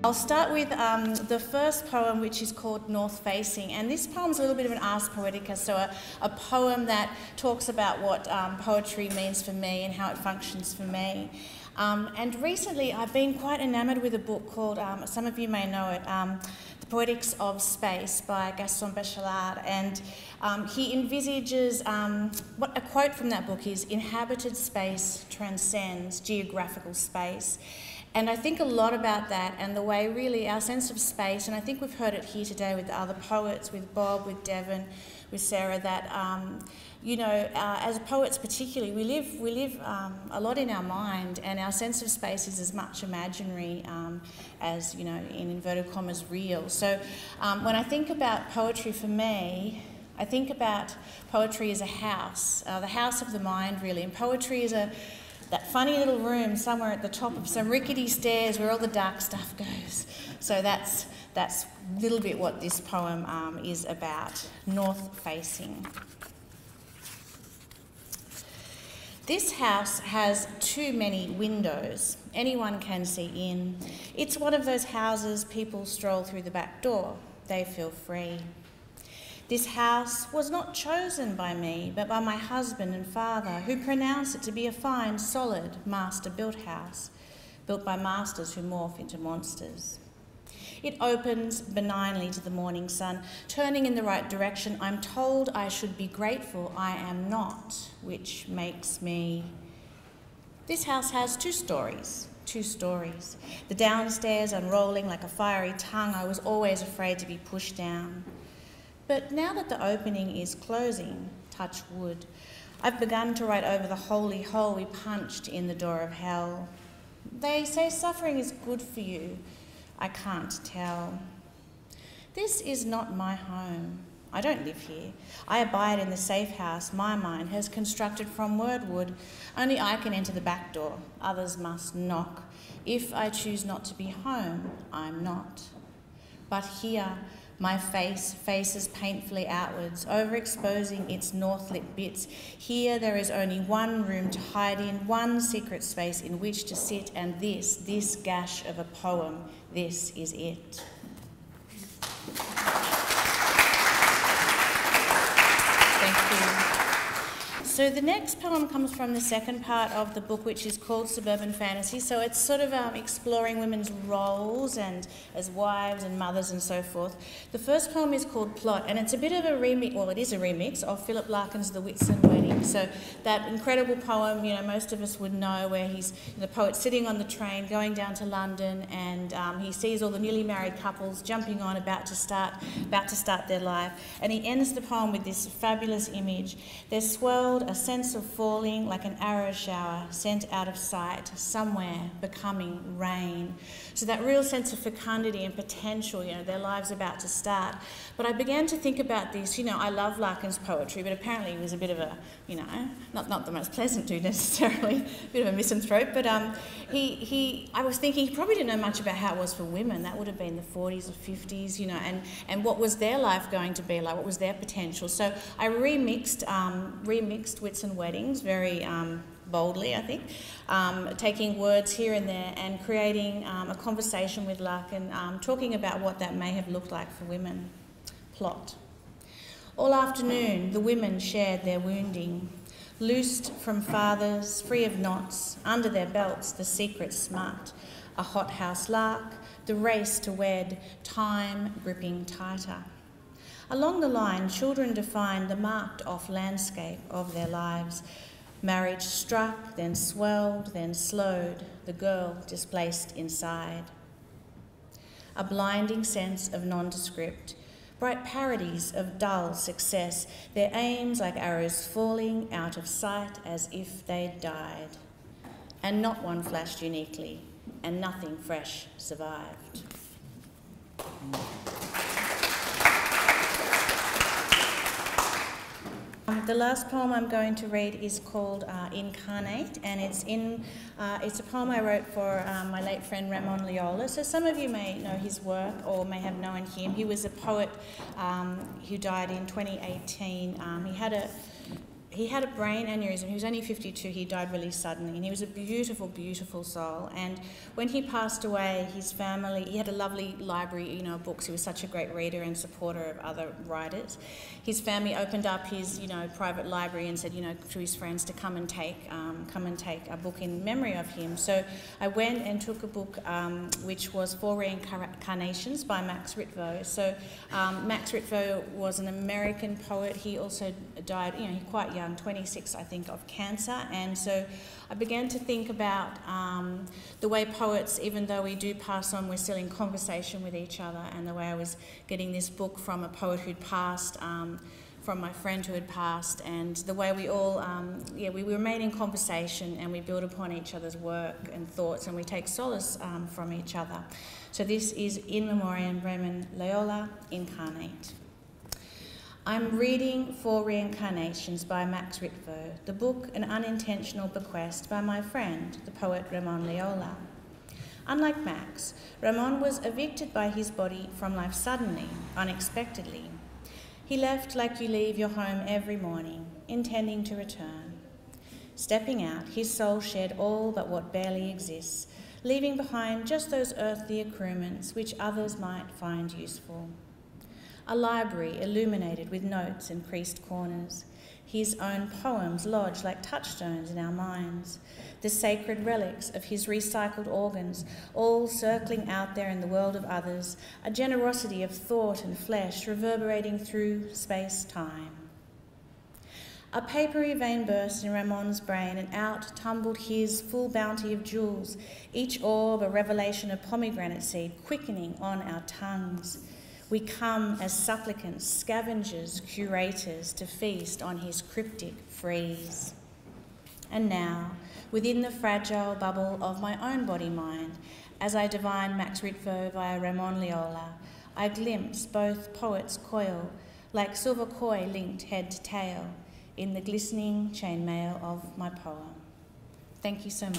I'll start with the first poem, which is called North Facing, and this poem's a little bit of an Ars Poetica, so a poem that talks about what poetry means for me and how it functions for me. And recently I've been quite enamoured with a book called, some of you may know it, The Poetics of Space by Gaston Bachelot, and he envisages, what a quote from that book is, inhabited space transcends geographical space. And I think a lot about that and the way really our sense of space, and I think we've heard it here today with the other poets, with Bob, with Devin, with Sarah, that, you know, as poets particularly, we live a lot in our mind, and our sense of space is as much imaginary as, you know, in inverted commas, real. So when I think about poetry for me, I think about poetry as a house, the house of the mind really, and poetry is that funny little room somewhere at the top of some rickety stairs where all the dark stuff goes. So that's a little bit what this poem is about, north facing. This house has too many windows. Anyone can see in. It's one of those houses people stroll through the back door. They feel free. This house was not chosen by me, but by my husband and father, who pronounced it to be a fine, solid, master-built house, built by masters who morph into monsters. It opens benignly to the morning sun, turning in the right direction. I'm told I should be grateful. I am not, which makes me... This house has two stories. The downstairs unrolling like a fiery tongue. I was always afraid to be pushed down. But now that the opening is closing, touch wood, I've begun to write over the holy hole we punched in the door of hell. They say suffering is good for you. I can't tell. This is not my home. I don't live here. I abide in the safe house my mind has constructed from wordwood. Only I can enter the back door. Others must knock. If I choose not to be home, I'm not. But here, my face faces painfully outwards, overexposing its north-lit bits. Here there is only one room to hide in, one secret space in which to sit, and this gash of a poem, this is it. Thank you. So the next poem comes from the second part of the book, which is called Suburban Fantasy. So it's sort of exploring women's roles and as wives and mothers and so forth. The first poem is called Plot, and it's a bit of a remix, well, it is a remix of Philip Larkin's The Whitsun Wedding. So that incredible poem, you know, most of us would know, where he's the poet sitting on the train going down to London, and he sees all the newly married couples jumping on, about to start their life, and he ends the poem with this fabulous image. There swirled a sense of falling like an arrow shower sent out of sight, somewhere becoming rain. So that real sense of fecundity and potential, you know, their lives about to start. But I began to think about this, you know, I love Larkin's poetry, but apparently he was a bit of a, you know, not the most pleasant dude necessarily, a bit of a misanthrope, but I was thinking he probably didn't know much about how it was for women. That would have been the 40s or 50s, you know, and what was their life going to be like, what was their potential. So I remixed Whitsun Weddings very boldly, I think, taking words here and there and creating a conversation with Larkin, talking about what that may have looked like for women. Plot. All afternoon, the women shared their wounding, loosed from fathers, free of knots, under their belts the secret smut, a hothouse lark, the race to wed, time gripping tighter. Along the line, children defined the marked-off landscape of their lives. Marriage struck, then swelled, then slowed, the girl displaced inside. A blinding sense of nondescript, bright parodies of dull success, their aims like arrows falling out of sight as if they'd died. And not one flashed uniquely, and nothing fresh survived. The last poem I'm going to read is called Incarnate, and it's a poem I wrote for my late friend Ramon Loyola. So some of you may know his work or may have known him. He was a poet who died in 2018. he had a brain aneurysm. He was only 52. He died really suddenly, and he was a beautiful, beautiful soul. And when he passed away, his family, he had a lovely library, you know, of books. He was such a great reader and supporter of other writers. His family opened up his, you know, private library and said, you know, to his friends to come and take a book in memory of him. So I went and took a book which was For Reincarnations by Max Rickville. So Max Rickville was an American poet. He also died, you know, quite young, 26, I think, of cancer. And so I began to think about the way poets, even though we do pass on, we're still in conversation with each other, and the way I was getting this book from a poet who'd passed, from my friend who had passed, and the way we all, we remain in conversation and we build upon each other's work and thoughts, and we take solace from each other. So this is In Memoriam Ramon Loyola, Incarnate. I'm reading For Reincarnations by Max Rickville, the book An Unintentional Bequest by my friend, the poet Ramon Loyola. Unlike Max, Ramon was evicted by his body from life suddenly, unexpectedly. He left like you leave your home every morning, intending to return. Stepping out, his soul shed all but what barely exists, leaving behind just those earthly accoutrements which others might find useful. A library illuminated with notes in creased corners, his own poems lodged like touchstones in our minds, the sacred relics of his recycled organs, all circling out there in the world of others, a generosity of thought and flesh reverberating through space-time. A papery vein burst in Ramon's brain, and out tumbled his full bounty of jewels, each orb a revelation of pomegranate seed quickening on our tongues. We come as supplicants, scavengers, curators, to feast on his cryptic frieze. And now, within the fragile bubble of my own body-mind, as I divine Max Rickville via Ramon Loyola, I glimpse both poets coil, like silver koi linked head to tail, in the glistening chainmail of my poem. Thank you so much.